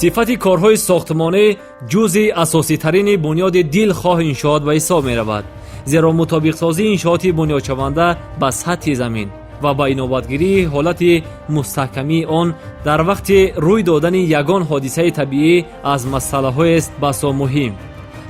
сифати корҳои сохтмонӣ ҷузъи асоситарини бунёди дилхоҳ иншоот ба ҳисоб меравад, зеро мутобиқсозии иншооти бунёдшаванда ба сатҳи замин ва ба иноbatгирии ҳолати мустаҳкамии он дар вақти рӯй додани ягон ҳодисаи табиӣ аз масъалаҳоест басо муҳим.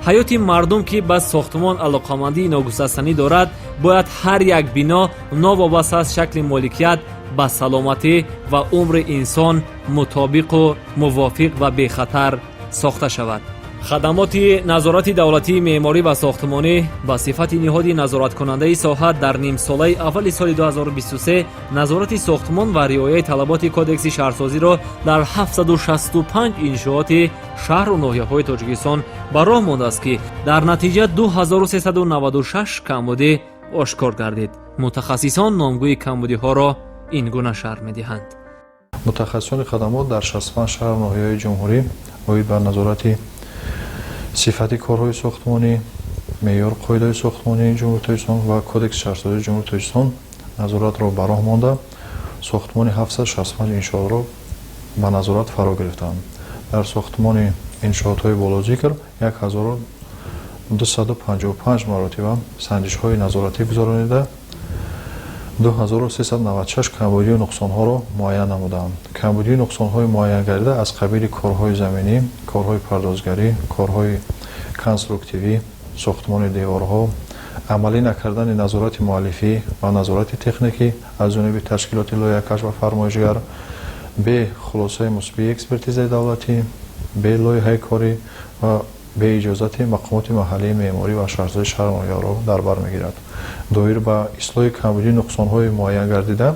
ҳаёти мардум ки ба сохтмон алоқамандии ногусастанӣ дорад, бояд ҳар як бино новобаста аз шакли моликият ба саломатӣ ва умри инсон мутобиқу мувофиқ ва бехатар сохта шавад. хадамоти назорати давлатии меъморӣ ва сохтмонӣ ба сифатиниҳоди назораткунандаи соҳа дар нимсолаи аввали соли 2023 назорати сохтмон ва риояи талаботи кодекси шаҳрсозиро дар 765 иншооти шаҳру ноҳияҳои тоҷикистон ба роҳ мондааст ки дар натиҷа 2396 камбудӣ ошкор гардид. мутахассисон номгӯи камбудиҳоро ин гуна шарҳ медиҳанд. мутахассисони хадамот дар 65 шаҳру ноҳияҳои ҷумҳурӣ оид ба назорати сифати корҳои сохтмонӣ, меъёр қоидаи сохтмонии ҷумҳурии Тоҷикистон ва кодекси шаҳрсозии ҷумҳурии Тоҷикистон назоратро ба роҳ монда, сохтмони 765 иншоотро ба назорат фаро гирифтанд. дар сохтмони иншоотҳои болозикр 1255 маротиба санҷишҳои назоратӣ гузаронида 2396 камбудию нуқсонҳоро муайян намуданд. камбудию нуқсонҳои муайян гардида аз қабили корҳои заминӣ, корҳои пардозгарӣ, корҳои конструктивӣ, сохтмони деворҳо, амалӣ накардани назорати муаллифӣ ва назорати техникӣ аз ҷониби ташкилоти лоиҳакаш ва фармоишгар, бе хулосаи мусбии экспертизаи давлатӣ, бе лоиҳаи корӣ ва бе иҷозати мақомоти маҳаллии меъморӣ ва шаҳрсозии шаҳру ноҳияҳоро дар бар мегирад. доир ба ислоҳи камбудии нуқсонҳои муайян гардида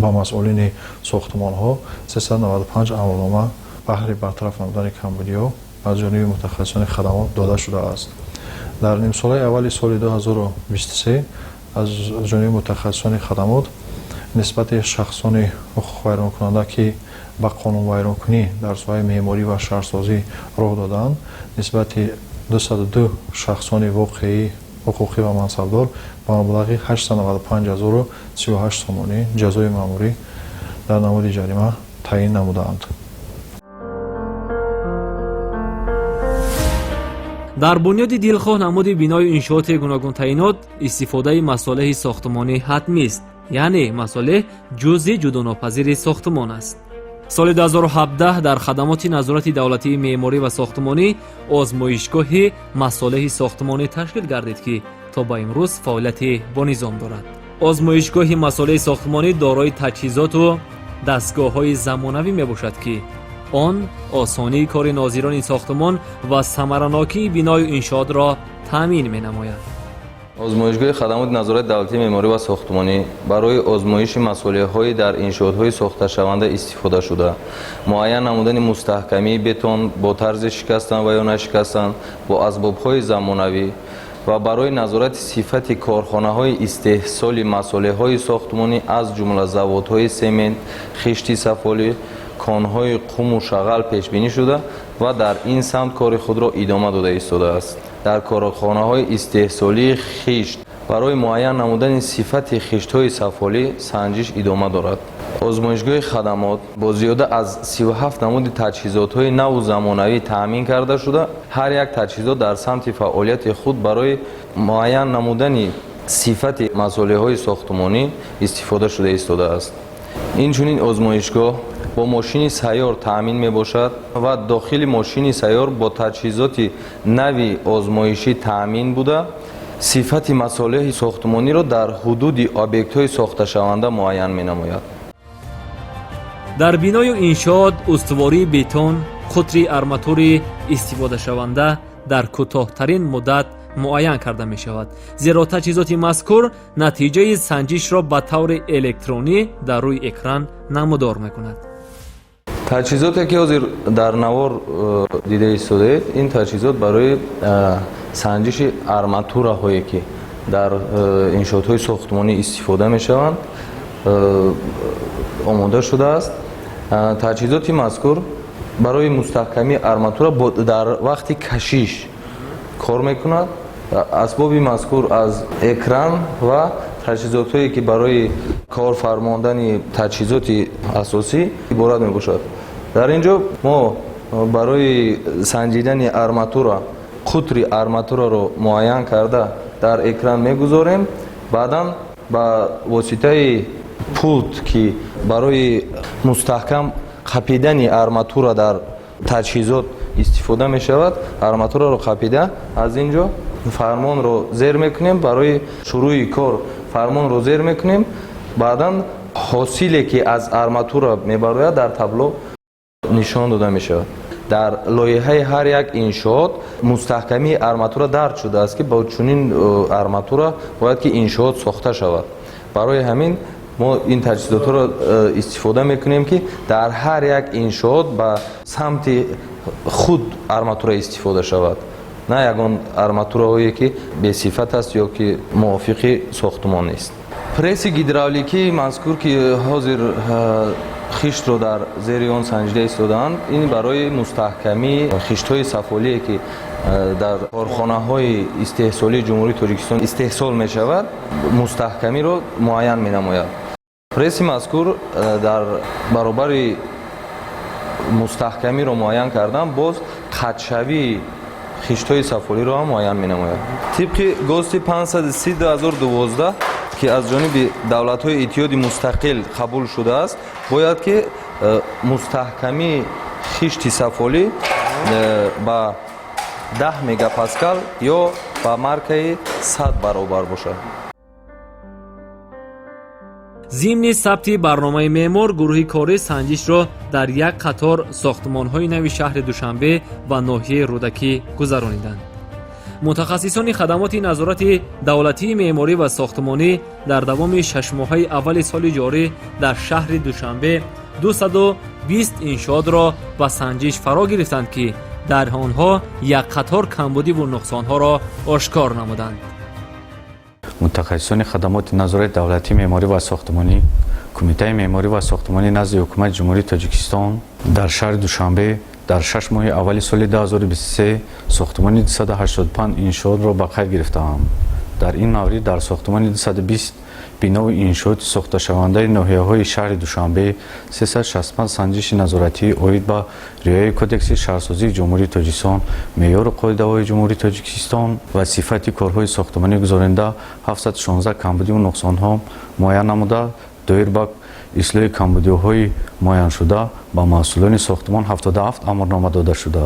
ба масъулини сохтмонҳо 395 амалнома баҳри бартараф намудани камбудиҳо аз ҷониби мутахассисони хадамот дода шудааст. дар нимсолаи аввали соли 2023 аз ҷониби мутахассисони хадамот нисбати шахсони ҳуқуқвайронкунанда ки ба қонунвайронкунӣ дар соҳаи меъморӣ ва шаҳрсозӣ роҳ доданд, нисбати 202 шахсони воқеӣ ҳуқуқӣ ва мансабдор ба маблағи 895038 сомонӣ ҷазои маъмурӣ дар намуди ҷарима таъин намуданд. дар бунёди дилхоҳ намуди бинои иншооти гуногун таъинот истифодаи масолеҳи сохтмонӣ ҳатмист, яъне масолеҳ ҷузъи ҷудонопазири сохтмон аст. соли 2017 дар хадамоти назорати давлатии меъморӣ ва сохтмонӣ озмоишгоҳи масолеҳи сохтмонӣ ташкил гардид ки то ба имрӯз фаъолияти бонизом дорад. озмоишгоҳи масолеҳи сохтмонӣ дорои таҷҳизоту дастгоҳҳои замонавӣ мебошад ки он осонии кори нозирони сохтмон ва самаранокии бинои иншоотро таъмин менамояд. озмоишгоҳи хадамоти назорати давлатии меъморӣ ва сохтмонӣ барои озмоиши масъулияҳои дар иншоотҳои сохташаванда истифода шуда, муайян намудани мустаҳкамии бетон бо тарзи шикастан ва ё нашикастан бо асбобҳои замонавӣ ва барои назорати сифати корхонаҳои истеҳсоли масолеҳҳои сохтмонӣ аз ҷумла заводҳои семент, хишти сафолӣ, конҳои қуму шағал пешбинӣ шуда ва дар ин самт кори худро идома дода истодааст. дар корхонаҳои истеҳсолии хишт барои муайян намудани сифати хиштҳои сафолӣ санҷиш идома дорад. озмоишгоҳи хадамот бо зиёда аз 37 намуди таҷҳизотҳои наву замонавӣ таъмин карда шуда, ҳар як таҷҳизот дар самти фаъолияти худ барои муайян намудани сифати масолеҳҳои сохтмонӣ истифода шуда истодааст. инчунин озмоишгоҳ бо мошини сайёр таъмин мебошад ва дохили мошини сайёр бо таҷҳизоти нави озмоишӣ таъмин буда, сифати масолеҳи сохтмониро дар ҳудуди объектҳои сохташаванда муайян менамояд. дар бинои иншоот устувории бетон, қутри арматури истифодашаванда дар кӯтоҳтарин муддат муайян карда мешавад, зеро таҷҳизоти мазкур натиҷаи санҷишро ба таври электронӣ дар рӯи экран намудор мекунад. таҷҳизоте ки ҳозир дар навор дида истодаед, ин таҷҳизот барои санҷиши арматураҳое ки дар иншоотҳои сохтмонӣ истифода мешаванд омода шудааст. таҷҳизоти мазкур барои мустаҳкамии арматура дар вақти кашиш кор мекунад. асбоби мазкур аз экран ва таҷҳизотҳое ки барои кор фармондани таҷҳизоти асосӣ иборат мебошад. дар ин ҷо мо барои санҷидани арматура қутри арматураро муайян карда дар экран мегузорем. баъдан ба воситаи пулт ки барои мустаҳкам қапидани арматура дар таҷҳизот истифода мешавад, арматураро қапида аз ин ҷо фармонро зер мекунем. барои шурӯи кор фармонро зер мекунем. баъдан ҳосиле ки аз арматура мебарояд дар табло нишон дода мешавад. дар лоиҳаи ҳар як иншоот мустаҳкамии арматура дард шудааст ки бо чунин арматура бояд ки иншоот сохта шавад. барои ҳамин мо ин таҷҳизотро истифода мекунем ки дар ҳар як иншоот ба самти худ арматура истифода шавад, на ягон арматураҳое ки бесифат аст ё ки мувофиқи сохтмон нест. пресси гидравликии мазкур ки ҳозир хиштро дар зери он санҷида истодаанд, ин барои мустаҳкамии хиштҳои сафолие ки дар корхонаҳои истеҳсолии ҷумҳурии Тоҷикистон истеҳсол мешавад, мустаҳкамиро муайян менамояд. пресси мазкур дар баробари мустаҳкамиро муайян кардан боз қатшавии хиштҳои сафолиро ҳам муайян менамояд. тибқи ГОСТи 530/2012 ки аз ҷониби давлатҳои иттиҳоди мустақил қабул шудааст, бояд ки мустаҳкамии хишти сафолӣ ба 10 мегапаскал ё ба маркаи 100 баробар бошад. зимни сабти барномаи меъмор гурӯҳи кори санҷишро дар як қатор сохтмонҳои нави шаҳри Душанбе ва ноҳияи Рӯдакӣ гузарониданд. мутахассисони хадамоти назорати давлатии меъморӣ ва сохтмонӣ дар давоми 6 моҳаи аввали соли ҷорӣ дар шаҳри Душанбе 220 иншоотро ба санҷиш фаро гирифтанд ки дар онҳо як қатор камбудиву нуқсонҳоро ошкор намуданд. мутахассисони хадамоти назорати давлатии меъморӣ ва сохтмонӣ кумитаи меъморӣ ва сохтмонӣ назди ҳукумати ҷумҳурии Тоҷикистон дар шаҳри Душанбе дар 6 моҳи аввали соли 2023 сохтмони 285 иншоотро ба қайд гирифтаанд. дар ин маврид дар сохтмони 220 бинои иншооти сохташавандаи ноҳияҳои шаҳри Душанбе 365 санҷиши назоратии оид ба риояи кодекси шаҳрсозии ҷумҳурии Тоҷикистон, меъёру қоидаҳои ҷумҳурии Тоҷикистон ва сифати корҳои сохтмонӣ гузоренда 716 камбудиву нуқсонҳо муайян намуда, доир ба ислоҳи камбудиҳои муайяншуда ба масъулони сохтмон 77 амрнома дода шуда.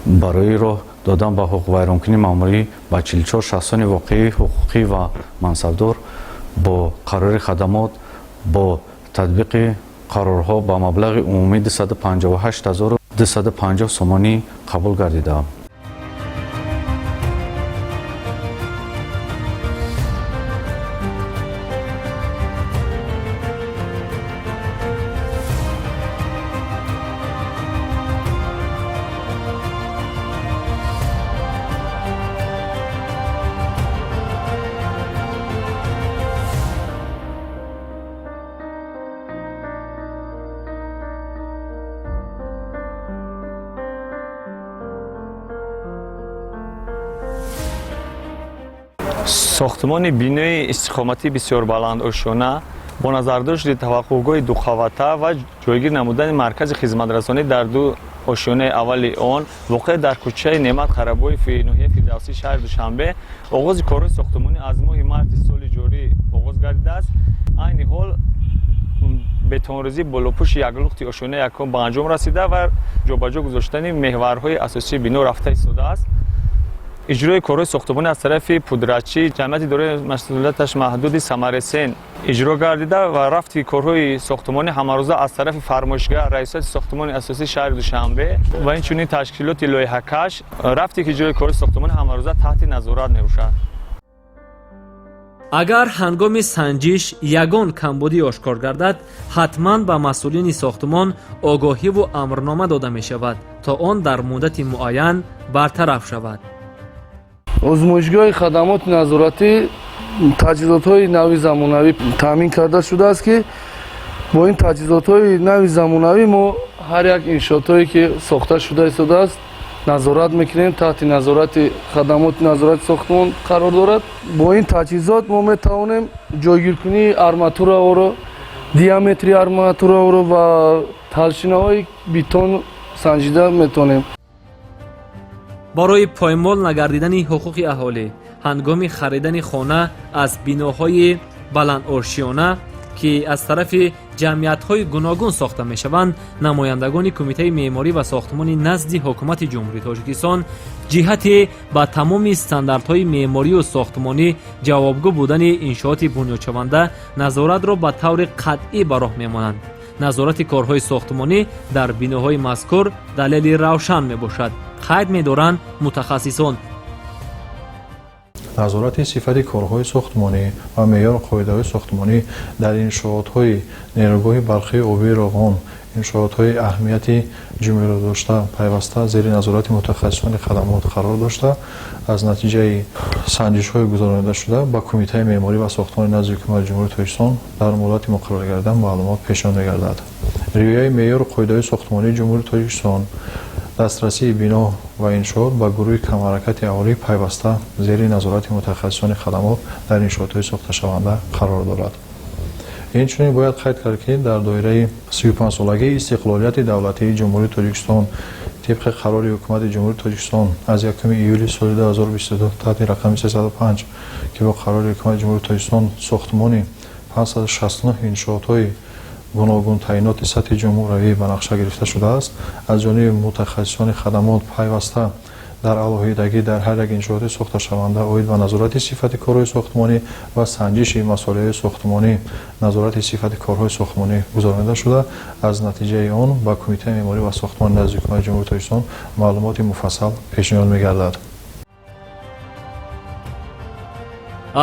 барои роҳ додан ба ҳуқуқвайронкунии маъмурӣ ба 44 шахсони воқеӣ ҳуқуқӣ ва мансабдор бо қарори хадамот бо татбиқи қарорҳо ба маблағи умумӣ 258250 сомонӣ қабул гардида. сохтмони бинои истиқоматӣ бисёр баландошона бо назардошти таваққуфгоҳи дуқавата ва ҷойгир намудани маркази хизматрасонӣ дар ду ошёнаи аввали он воқеъ дар кӯчаи Неъмат Қарабоев ноҳияи Фирдавсии шаҳри Душанбе оғози корҳои сохтмонӣ аз моҳи марти соли ҷорӣ оғоз гардидааст. айни ҳол бетонрезӣ болопӯши як лухти ошёнаи якум ба анҷом расида ва ҷобаҷо гузоштани меҳварҳои асосии бино рафта истодааст. иҷрои корҳои сохтмонӣ аз тарафи пудратчӣ ҷамъияти дорои масъулияташ маҳдуди Самаресен иҷро гардида ва рафти корҳои сохтмонӣ ҳамарӯза аз тарафи фармоишгаҳ раисияти сохтмони асосии шаҳри Душанбе ва инчунин ташкилоти лоиҳакаш рафти иҷрои корҳои сохтмонӣ ҳамарӯза таҳти назорат мебошад. агар ҳангоми санҷиш ягон камбудӣ ошкор гардад, ҳатман ба масъулини сохтмон огоҳиву амрнома дода мешавад, то он дар муддати муайян бартараф шавад. озмоишгоҳи хадамоти назоратӣ таҷҳизотҳои нави замонавӣ таъмин карда шудааст ки бо ин таҷҳизотҳои нави замонавӣ мо ҳар як иншоотҳое ки сохта шуда истодааст назорат мекунем, таҳти назорати хадамоти назорати сохтмон қарор дорад. бо ин таҷҳизот мо метавонем ҷойгиркунии арматураҳоро диаметри арматураро ва талшинаҳои бетон санҷида метавонем. барои поймол нагардидани ҳуқуқи аҳолӣ ҳангоми харидани хона аз биноҳои баландошиёна ки аз тарафи ҷамъиятҳои гуногун сохта мешаванд, намояндагони кумитаи меъморӣ ва сохтмонӣ назди ҳукумати ҷумҳурии Тоҷикистон ҷиҳати ба тамоми стандартҳои меъморию сохтмонӣ ҷавобгӯ будани иншооти бунёдшаванда назоратро ба таври қатъӣ ба роҳ мемонанд. назорати корҳои сохтмонӣ дар биноҳои мазкур далели равшан мебошад. қайд медоранд мутахассисон. назорати сифати корҳои сохтмонӣ ва меъёр қоидаҳои сохтмонӣ дар иншоотҳои нерӯгоҳи барқии обии Роғон, иншоотҳои аҳамияти ҷумӯриро дошта пайваста зери назорати мутахассисони хадамот қарор дошта, аз натиҷаи санҷишҳои гузаронида шуда ба кумитаи меъморӣ ва сохтмони назди ҳукумати ҷумҳурии Тоҷикистон дар муҳлати муқаррар гардидан маълумот пешниҳод мегардад. риояи меъёру қоидаҳои сохтмонии ҷумҳурии Тоҷикистон, дастрасии бино ва иншоот ба гурӯҳи камҳаракати аҳолӣ пайваста зери назорати мутахассисони хадамот дар иншоотҳои сохташаванда қарор дорад. инчунин бояд қайд кард, ки дар доираи 35-солагии истиқлолияти давлатии ҷумҳурии Тоҷикистон тибқи қарори ҳукумати ҷумҳурии Тоҷикистон аз 1 июли соли 2022 таҳти рақами 305 ки бо қарори ҳукумати ҷумҳурии Тоҷикистон сохтмони 569 иншоотҳои гуногун таъиноти сатҳи ҷумҳуравӣ ба нақша гирифта шудааст, аз ҷониби мутахассисони хадамот пайваста дар алоҳидагӣ дар ҳар як иншооти сохташаванда оид ба назорати сифати корҳои сохтмонӣ ва санҷиши масъулияҳои сохтмонӣ, назорати сифати корҳои сохтмонӣ гузаронида шуда, аз натиҷаи он ба кумитаи меъморӣ ва сохтмони назди ҳукумати ҷумҳурии Тоҷикистон маълумоти муфассал пешниҳод мегардад.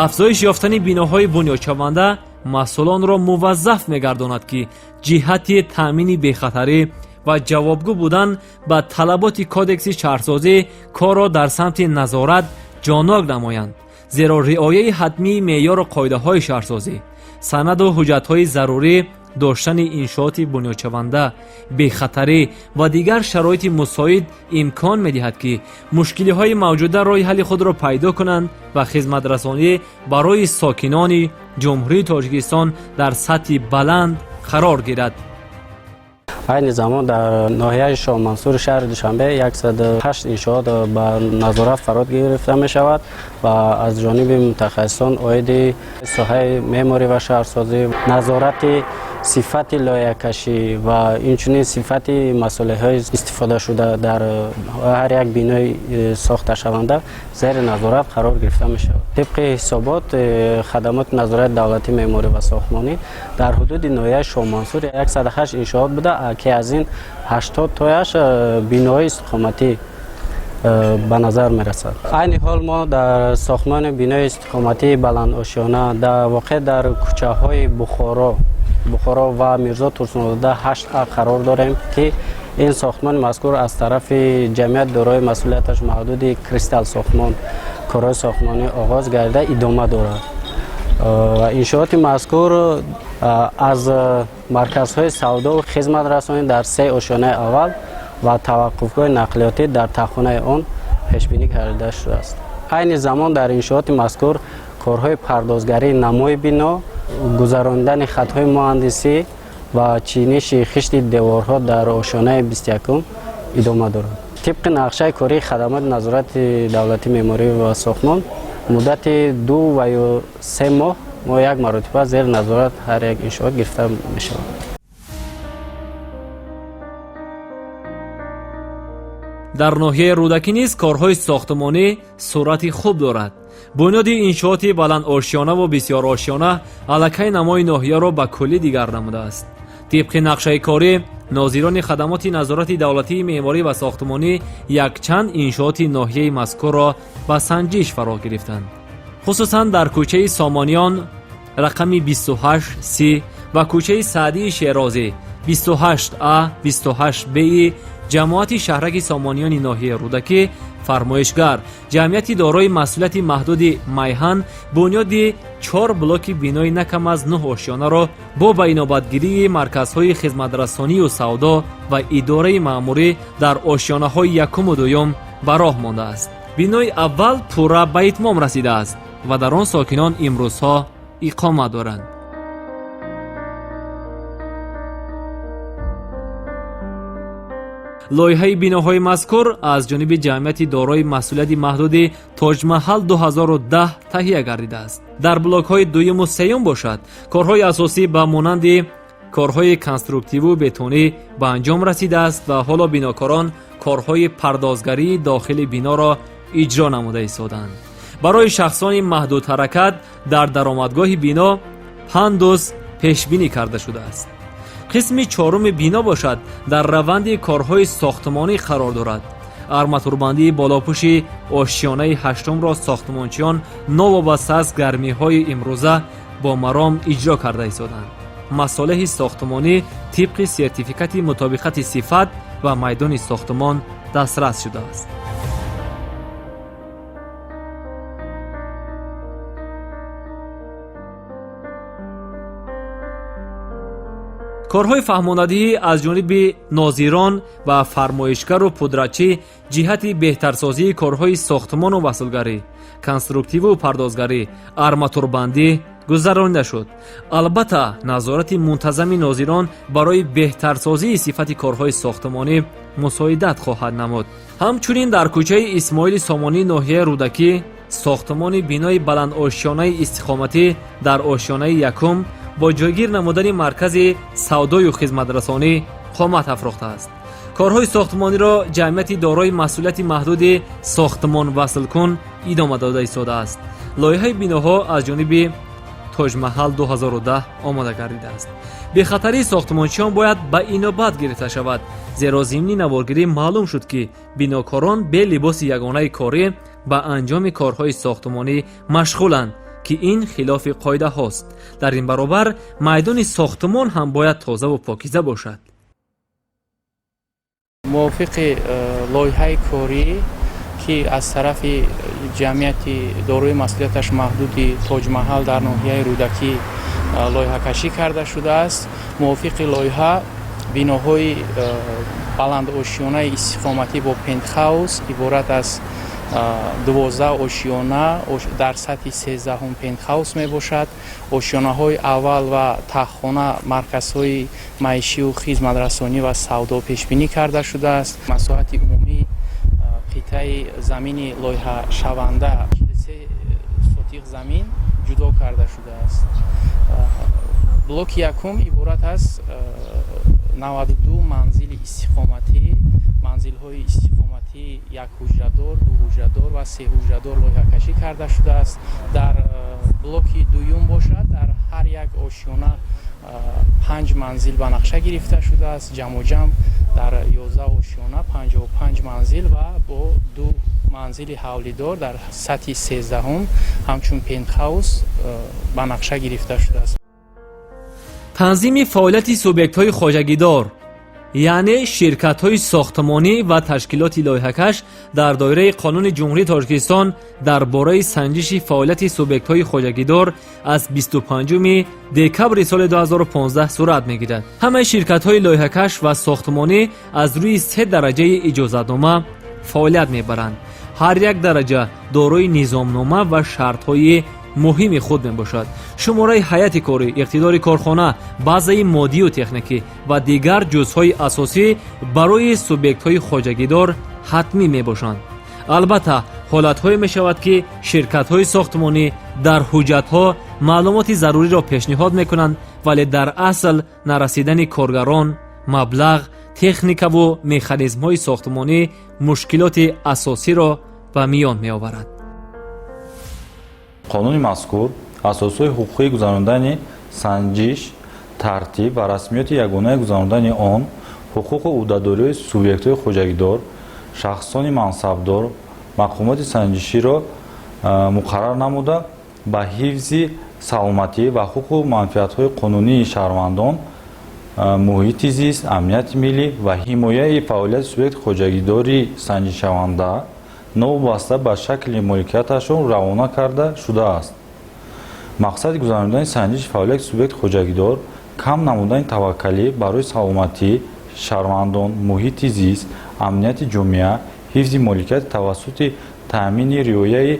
афзоиш ёфтани биноҳои бунёдшаванда масъулонро муваззаф мегардонад, ки ҷиҳати таъмини бехатарӣ ва ҷавобгӯ будан ба талаботи кодекси шаҳрсозӣ корро дар самти назорат ҷонок намоянд, зеро риояи ҳатмии меъёру қоидаҳои шаҳрсозӣ, санаду ҳуҷҷатҳои зарурӣ, доштани иншооти бунёдшаванда, бехатарӣ ва дигар шароити мусоид имкон медиҳад, ки мушкилиҳои мавҷуда роҳи ҳалли худро пайдо кунанд ва хизматрасонӣ барои сокинони ҷумҳурии Тоҷикистон дар сатҳи баланд қарор гирад. айни замон дар ноҳияи Шоҳмансури шаҳри Душанбе 108 иншоот ба назорат фарод гирифта мешавад ва аз ҷониби мутахассисон оиди соҳаи меъморӣ ва шаҳрсозӣ, назорати сифати лоиҳакашӣ ва инчунин сифати масъулияҳои истифодашуда дар ҳар як бинои сохташаванда зери назорат қарор гирифта мешавад. тибқи ҳисобот хадамоти назорати давлатии меъморӣ ва сохтмонӣ дар ҳудуди ноҳияи Шоҳмансур 108 иншоот буда, ки аз ин 80 тояш бинои истиқоматӣ ба назар мерасад. айни ҳол мо дар сохтмони бинои истиқоматии баландошиёна дар воқеъ дар кӯчаҳои Бухоро ва Мирзо Турсуновзада 8А қарор дорем, ки ин сохтмони мазкур аз тарафи ҷамъият дорои масъулияташ маҳдуди Кристал сохтмон корҳои сохтмонӣ оғоз гардида идома дорад. иншооти мазкур аз марказҳои савдову хизматрасонӣ дар 3 ошёнаи аввал ва таваққуфгоҳи нақлиётӣ дар тахонаи он пешбинӣ карда шудааст. айни замон дар иншооти мазкур корҳои пардозгарии намои бино, гузарондани хатҳои муҳандисӣ ва чиниши хишти деворҳо дар ошёнаи 21 идома дорад. тибқи нақшаи кории хадамоти назорати давлатии меъморӣ ва сохтмон муддати 2 ва ё 3 моҳ мо як маротиба зери назорат ҳар як иншоот гирифта мешавад. дар ноҳияи рӯдакӣ низ корҳои сохтмонӣ сурати хуб дорад. бунёди иншооти баландошиёнаву бисёрошиёна аллакай намои ноҳияро ба куллӣ дигар намудааст. тибқи нақшаи корӣ нозирони хадамоти назорати давлатии меъморӣ ва сохтмонӣ якчанд иншооти ноҳияи мазкурро ба санҷиш фаро гирифтанд. хусусан дар кӯчаи Сомониён рақами 28C ва кӯчаи Саъдии Шерозӣ 28А, 28Б ҷамоати шаҳраки Сомониёни ноҳияи рӯдакӣ фармоишгар ҷамъияти дорои масъулияти маҳдуди Майҳан бунёди 4 блоки бинои накам аз 9 ошёнаро бо ба инобатгирии марказҳои хизматрасонию савдо ва идораи маъмурӣ дар ошёнаҳои якуму дуюм ба роҳ мондааст. бинои аввал пурра ба итмом расидааст ва дар он сокинон имрӯзҳо иқомат доранд. лоиҳаи биноҳои мазкур аз ҷониби ҷамъияти дорои масъулияти маҳдуди тоҷмаҳал 2010 таҳия гардидааст. дар блокҳои дуюму сеюм бошад, корҳои асосӣ ба монанди корҳои конструктиву бетонӣ ба анҷом расидааст ва ҳоло бинокорон корҳои пардозгарии дохили биноро иҷро намуда истоданд. барои шахсони маҳдудҳаракат дар даромадгоҳи бино пандус пешбинӣ карда шудааст. қисми чоруми бино бошад дар раванди корҳои сохтмонӣ қарор дорад. арматурбандии болопӯши ошиёнаи ҳаштумро сохтмончиён новобаста аз гармиҳои имрӯза бо маром иҷро карда истоданд. масолиҳи сохтмонӣ тибқи сертификати мутобиқати сифат ва майдони сохтмон дастрас шудааст. корҳои фаҳмондадиҳӣ аз ҷониби нозирон ва фармоишгару пудратчӣ ҷиҳати беҳтарсозии корҳои сохтмону васулгарӣ, конструктиву пардозгарӣ, арматурбандӣ гузаронида шуд. албатта назорати мунтазами нозирон барои беҳтарсозии сифати корҳои сохтмонӣ мусоидат хоҳад намуд. ҳамчунин дар кӯчаи исмоили сомонӣ ноҳияи рӯдакӣ сохтмони бинои баландошиёнаи истиқоматӣ дар ошиёнаи якум бо ҷойгир намудани маркази савдою хизматрасонӣ қомат афрохтааст. корҳои сохтмониро ҷамъияти дорои масъулияти маҳдуди сохтмонваслкун идома дода истодааст. лоиҳаи биноҳо аз ҷониби тоҷмаҳал 2010 омода гардидааст. бехатарии сохтмончиён бояд ба инобат гирифта шавад, зеро зимни наворгирӣ маълум шуд ки бинокорон бе либоси ягонаи корӣ ба анҷоми корҳои сохтмонӣ машғуланд ки ин хилофи қоидаҳост. дар ин баробар майдони сохтмон ҳам бояд тозаву покиза бошад. мувофиқи лоиҳаи корӣ ки аз тарафи ҷамъияти дорои масъулияташ маҳдуди тоҷмаҳал дар ноҳияи рӯдакӣ лоиҳакашӣ карда шудааст, мувофиқи лоиҳа биноҳои баландошиёнаи истиқоматӣ бо пентхаус иборат аз 12 ошиёна дар сатҳи 13 пентхаус мебошад. ошиёнаҳои аввал ва таххона марказҳои маишию хизматрасонӣ ва савдо пешбинӣ карда шудааст. масоҳати умумии қитъаи замини лоиҳашаванда 43 сотиқ замин ҷудо карда шудааст. блоки якум иборат аз 92 манзили истиқоматӣ, манзилҳои истиқоматӣ як ҳуҷрадор, ду ҳуҷрадор ва се ҳуҷрадор лоиҳакашӣ карда шудааст. дар блоки дуюм бошад, дар ҳар як ошиёна 5 манзил ба нақша гирифта шудааст. ҷамъоҷам дар 11 ошиёна 55 манзил ва бо 2 манзили ҳавлидор дар сатҳи 13 ҳамчун пентхаус ба нақша гирифта шудааст. танзими фаъолияти субъектҳои хоҷагидор яъне ширкатҳои сохтмонӣ ва ташкилоти лоиҳакаш дар доираи қонуни ҷумҳурии Тоҷикистон дар бораи санҷиши фаъолияти субъектҳои хоҷагидор аз 25 декабри соли 2015 сурат мегирад. ҳамаи ширкатҳои лоиҳакаш ва сохтмонӣ аз рӯи 3 дараҷаи иҷозатнома фаъолият мебаранд. ҳар як дараҷа дорои низомнома ва шартҳои муҳими худ мебошад. шумораи ҳайати корӣ, иқтидори корхона, базаи моддию техникӣ ва дигар ҷузъҳои асосӣ барои субъектҳои хоҷагидор ҳатмӣ мебошанд. албатта ҳолатҳое мешавад ки ширкатҳои сохтмонӣ дар ҳуҷҷатҳо маълумоти заруриро пешниҳод мекунанд, вале дар асл нарасидани коргарон, маблағ, техникаву механизмҳои сохтмонӣ мушкилоти асосиро ба миён меоварад. қонуни мазкур асосҳои ҳуқуқии гузарондани санҷиш, тартиб ва расмиёти ягонаи гузарондани он, ҳуқуқу ӯҳдадориҳои субъектҳои хоҷагидор, шахсони мансабдор, мақомоти санҷиширо муқаррар намуда ба ҳифзи саломатӣ ва ҳуқуқу манфиатҳои қонунии шаҳрвандон, муҳити зист, амнияти миллӣ ва ҳимояи фаъолияти субъекти хоҷагидори санҷишшаванда новобаста ба шакли моликияташон равона карда шудааст. мақсади гузарондани санҷиш фаъолияти субъекти хоҷагидор кам намудани таваккалӣ барои саломатӣ шаҳрвандон, муҳити зист, амнияти ҷомеа, ҳифзи моликияти тавассути таъмини риояи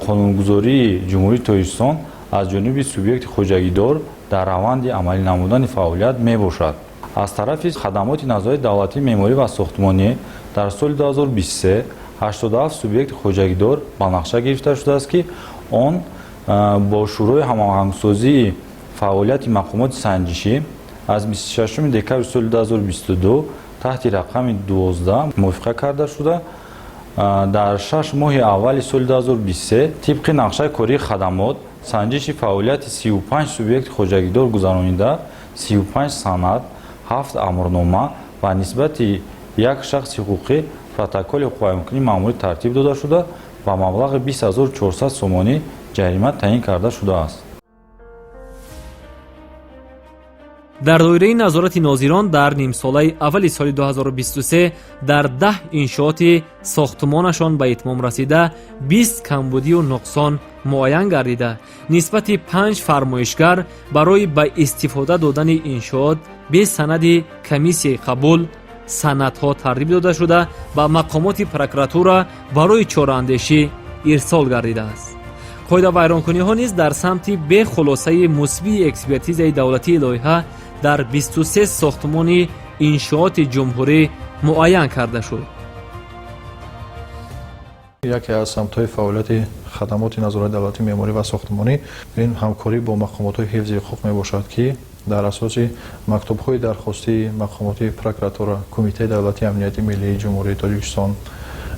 қонунгузории ҷумҳурии Тоҷикистон аз ҷониби субъекти хоҷагидор дар раванди амалӣ намудани фаъолият мебошад. аз тарафи хадамоти назорати давлатии меъморӣ ва сохтмонӣ дар соли 2023 87 субъекти хоҷагидор ба нақша гирифта шудааст ки он бо шурӯи ҳамоҳангсозии фаъолияти мақомоти санҷишӣ аз 26 декабри соли 2022 таҳти рақами 12 мувофиқа карда шуда дар 6 моҳи аввали соли 2023 тибқи нақшаи кории хадамот санҷиши фаъолияти 35 субъекти хоҷагидор гузаронида 35 санад 7 амрнома ва нисбати як шахси ҳуқуқӣ протоколи ҳуқуқҳоякунии маъмурӣ тартиб дода шуда ба маблағи 20400 сомонӣ ҷарима таъин карда шудааст. дар доираи назорати нозирон дар нимсолаи аввали соли 2023 дар 10 иншооти сохтмонашон ба итмом расида 20 камбудию нуқсон муайян гардида нисбати 5 фармоишгар барои ба истифода додани иншоот бе санади комиссияи қабул санадҳо тартиб дода шуда ба мақомоти прокуратура барои чораандешӣ ирсол гардидааст. қоидавайронкуниҳо низ дар самти бе хулосаи мусбии экспертизаи давлатии лоиҳа дар 23 сохтмони иншооти ҷумҳурӣ муайян карда шуд. яке аз самтҳои фаъолияти хадамоти назорати давлатии меъморӣ ва сохтмонӣ ин ҳамкорӣ бо мақомотҳои ҳифзи ҳуқуқ мебошад ки дар асоси мактубҳои дархостии мақомоти прокуратура кумитаи давлатии амнияти миллии ҷумҳурии тоҷикистон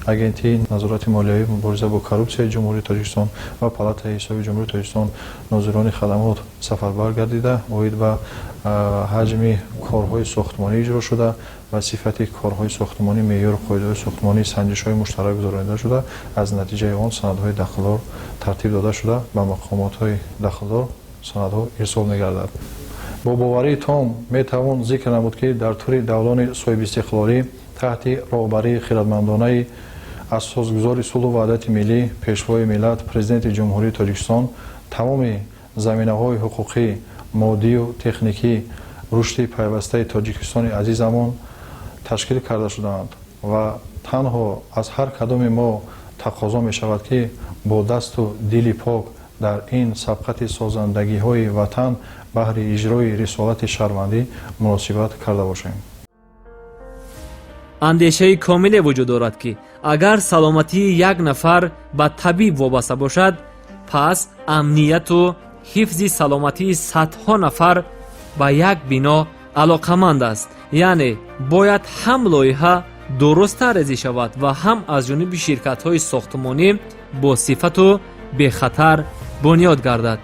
агентии назорати молиявӣ мубориза бо коррупсияи ҷумҳурии тоҷикистон ва палатаи ҳисоби ҷумҳурии тоҷикистон нозирони хадамот сафарбар гардида оид ба ҳаҷми корҳои сохтмонӣ иҷро шуда ва сифати корҳои сохтмонӣ меъёру қоидаҳои сохтмонӣ санҷишҳои муштарак гузаронида шуда аз натиҷаи он санадҳои дахлдор тартиб дода шуда ба мақомотҳои дахлдор санадҳо ирсол мегардад. бо боварии том метавон зикр намуд ки дар тури даврони соҳибистиқлолӣ таҳти роҳбарии хиратмандонаи асосгузори сулҳу ваҳдати миллӣ пешвои миллат президенти ҷумҳурии тоҷикистон тамоми заминаҳои ҳуқуқӣ моддию техникӣ рушди пайвастаи тоҷикистони азизамон ташкил карда шудаанд ва танҳо аз ҳар кадоми мо тақозо мешавад ки бо дасту дили пок дар ин сабқати созандагиҳои ватан баҳри иҷрои рисолати шаҳрвандӣ муносибат карда бошем. андешаи комиле вуҷуд дорад ки агар саломатии як нафар ба табиб вобаста бошад пас амнияту ҳифзи саломатии садҳо нафар ба як бино алоқаманд аст, яъне бояд ҳам лоиҳа дуруст тарезӣ шавад ва ҳам аз ҷониби ширкатҳои сохтмонӣ бо сифату бехатар бунёд гардад.